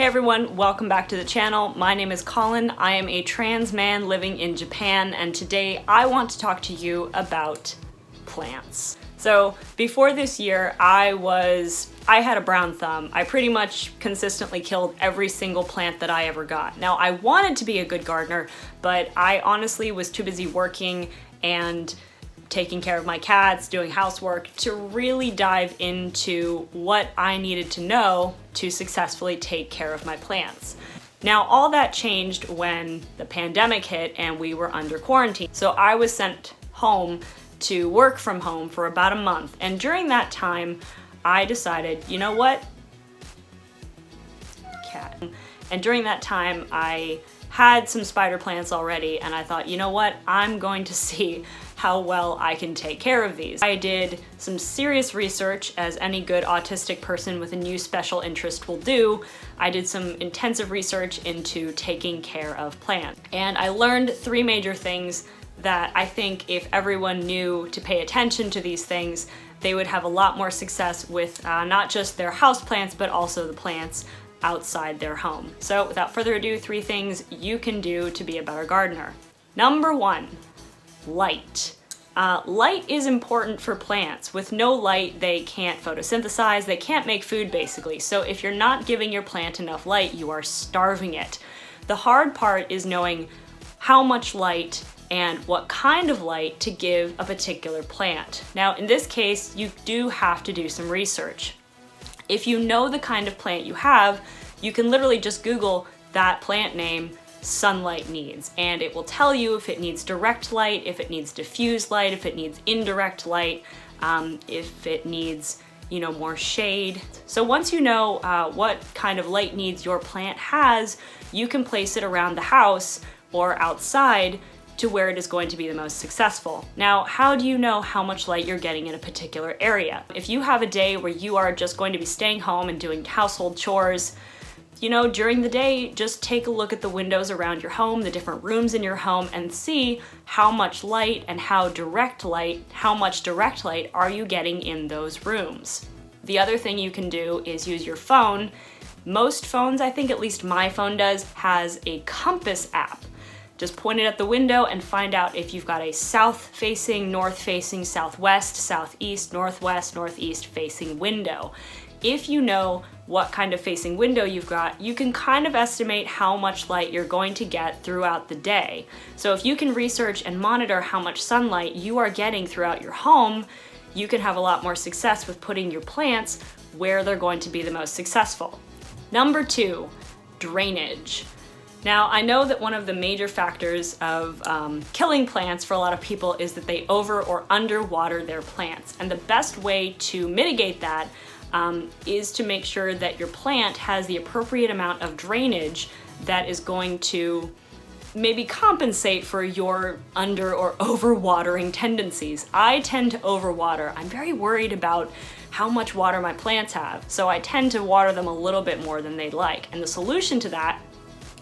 Hey everyone, welcome back to the channel. My name is Colin. I am a trans man living in Japan, and today I want to talk to you about plants. So before this year, I had a brown thumb. I pretty much consistently killed every single plant that I ever got. Now, I wanted to be a good gardener, but I honestly was too busy working and taking care of my cats, doing housework, to really dive into what I needed to know to successfully take care of my plants. Now, all that changed when the pandemic hit and we were under quarantine. So I was sent home to work from home for about a month. And during that time, I decided, you know what? Cat. And during that time, I had some spider plants already, and I thought, you know what? I'm going to see how well I can take care of these. I did some serious research, as any good autistic person with a new special interest will do. I did some intensive research into taking care of plants. And I learned three major things that I think if everyone knew to pay attention to these things, they would have a lot more success with not just their house plants, but also the plants outside their home. So without further ado, three things you can do to be a better gardener. Number one, light. Light is important for plants. With no light, they can't photosynthesize, they can't make food basically. So if you're not giving your plant enough light, you are starving it. The hard part is knowing how much light and what kind of light to give a particular plant. Now, in this case, you do have to do some research. If you know the kind of plant you have, you can literally just Google that plant name, sunlight needs, and it will tell you if it needs direct light, if it needs diffused light, if it needs indirect light, if it needs, more shade. So once you know what kind of light needs your plant has, you can place it around the house or outside to where it is going to be the most successful. Now, how do you know how much light you're getting in a particular area? If you have a day where you are just going to be staying home and doing household chores, during the day, just take a look at the windows around your home, the different rooms in your home, and see how much light and how much direct light are you getting in those rooms. The other thing you can do is use your phone. Most phones, I think at least my phone does, has a compass app. Just point it at the window and find out if you've got a south-facing, north-facing, southwest, southeast, northwest, northeast facing window. If you know what kind of facing window you've got, you can kind of estimate how much light you're going to get throughout the day. So if you can research and monitor how much sunlight you are getting throughout your home, you can have a lot more success with putting your plants where they're going to be the most successful. Number two, drainage. Now, I know that one of the major factors of killing plants for a lot of people is that they over or underwater their plants. And the best way to mitigate that is to make sure that your plant has the appropriate amount of drainage that is going to maybe compensate for your under or overwatering tendencies. I tend to overwater. I'm very worried about how much water my plants have, so I tend to water them a little bit more than they'd like. And the solution to that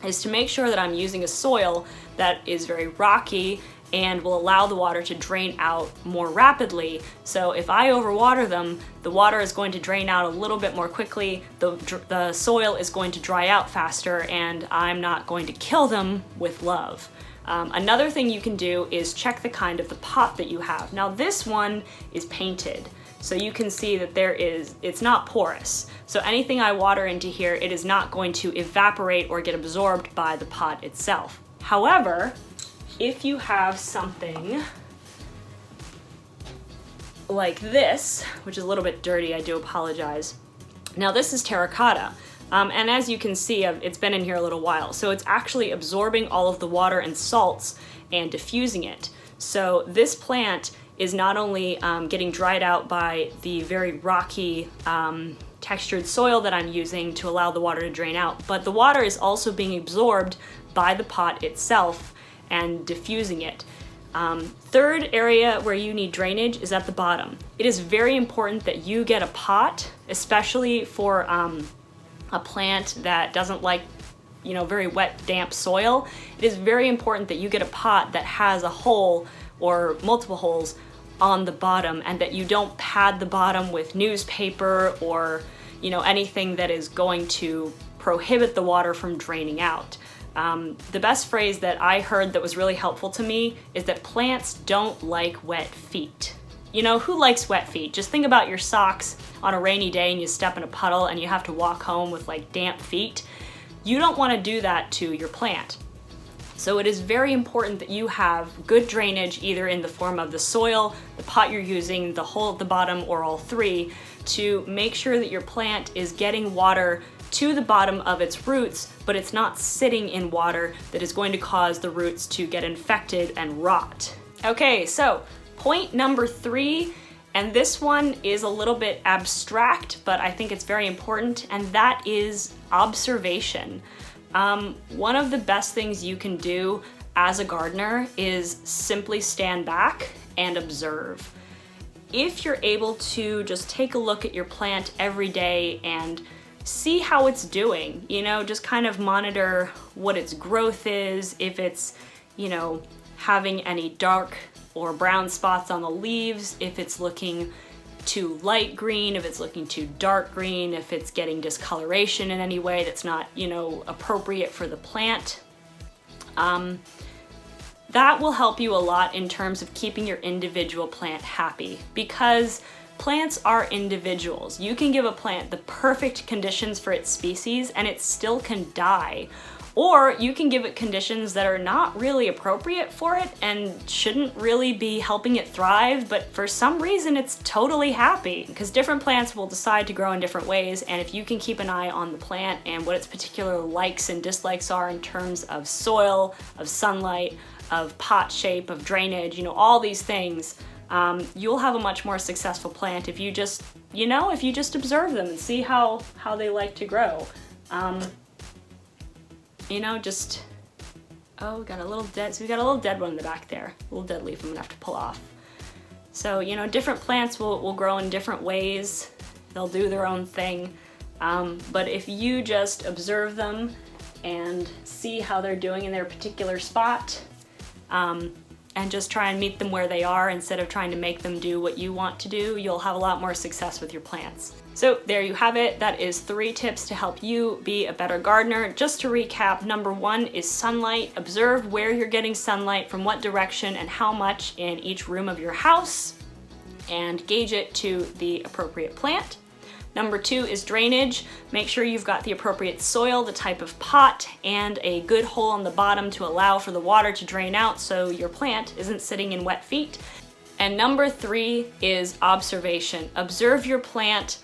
is to make sure that I'm using a soil that is very rocky and will allow the water to drain out more rapidly. So if I overwater them, the water is going to drain out a little bit more quickly, the soil is going to dry out faster, and I'm not going to kill them with love. Another thing you can do is check the kind of the pot that you have. Now this one is painted, so you can see that it's not porous. So anything I water into here, it is not going to evaporate or get absorbed by the pot itself. However, if you have something like this, which is a little bit dirty, I do apologize. Now this is terracotta, and as you can see, it's been in here a little while, so it's actually absorbing all of the water and salts and diffusing it. So this plant is not only getting dried out by the very rocky textured soil that I'm using to allow the water to drain out, but the water is also being absorbed by the pot itself and diffusing it. Third area where you need drainage is at the bottom. It is very important that you get a pot, especially for a plant that doesn't like very wet, damp soil. It is very important that you get a pot that has a hole or multiple holes on the bottom, and that you don't pad the bottom with newspaper or anything that is going to prohibit the water from draining out. The best phrase that I heard that was really helpful to me is that plants don't like wet feet. You know, who likes wet feet? Just think about your socks on a rainy day and you step in a puddle and you have to walk home with like damp feet. You don't want to do that to your plant. So it is very important that you have good drainage, either in the form of the soil, the pot you're using, the hole at the bottom, or all three, to make sure that your plant is getting water to the bottom of its roots, but it's not sitting in water that is going to cause the roots to get infected and rot. Okay, so point number 3, and this one is a little bit abstract, but I think it's very important, and that is observation. One of the best things you can do as a gardener is simply stand back and observe. If you're able to just take a look at your plant every day and see how it's doing, you know, just kind of monitor what its growth is, if it's, you know, having any dark or brown spots on the leaves, if it's looking too light green, if it's looking too dark green, if it's getting discoloration in any way that's not, you know, appropriate for the plant. That will help you a lot in terms of keeping your individual plant happy, because plants are individuals. You can give a plant the perfect conditions for its species and it still can die. Or you can give it conditions that are not really appropriate for it and shouldn't really be helping it thrive, but for some reason it's totally happy. Because different plants will decide to grow in different ways, and if you can keep an eye on the plant and what its particular likes and dislikes are in terms of soil, of sunlight, of pot shape, of drainage, you know, all these things, you'll have a much more successful plant if you just, you know, if you just observe them and see how they like to grow. You know, just, oh, we got a little dead, so we got a little dead one in the back there, a little dead leaf I'm gonna have to pull off. So, you know, different plants will grow in different ways. They'll do their own thing. But if you just observe them and see how they're doing in their particular spot, and just try and meet them where they are instead of trying to make them do what you want to do, you'll have a lot more success with your plants. So there you have it. That is 3 tips to help you be a better gardener. Just to recap, number 1 is sunlight. Observe where you're getting sunlight, from what direction, and how much in each room of your house, and gauge it to the appropriate plant. Number 2 is drainage. Make sure you've got the appropriate soil, the type of pot, and a good hole on the bottom to allow for the water to drain out so your plant isn't sitting in wet feet. And number 3 is observation. Observe your plant.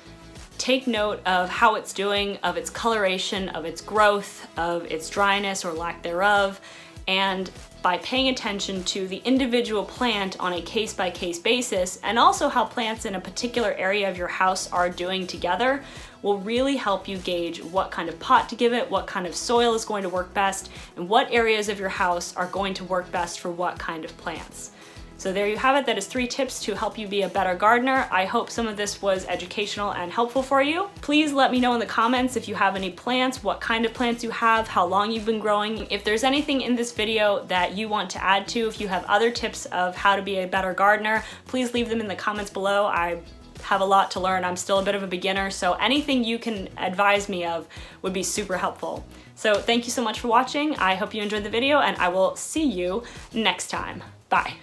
Take note of how it's doing, of its coloration, of its growth, of its dryness or lack thereof, and by paying attention to the individual plant on a case-by-case basis, and also how plants in a particular area of your house are doing together, will really help you gauge what kind of pot to give it, what kind of soil is going to work best, and what areas of your house are going to work best for what kind of plants. So there you have it. That is 3 tips to help you be a better gardener. I hope some of this was educational and helpful for you. Please let me know in the comments if you have any plants, what kind of plants you have, how long you've been growing. If there's anything in this video that you want to add to, if you have other tips of how to be a better gardener, please leave them in the comments below. I have a lot to learn. I'm still a bit of a beginner, so anything you can advise me of would be super helpful. So thank you so much for watching. I hope you enjoyed the video, and I will see you next time. Bye.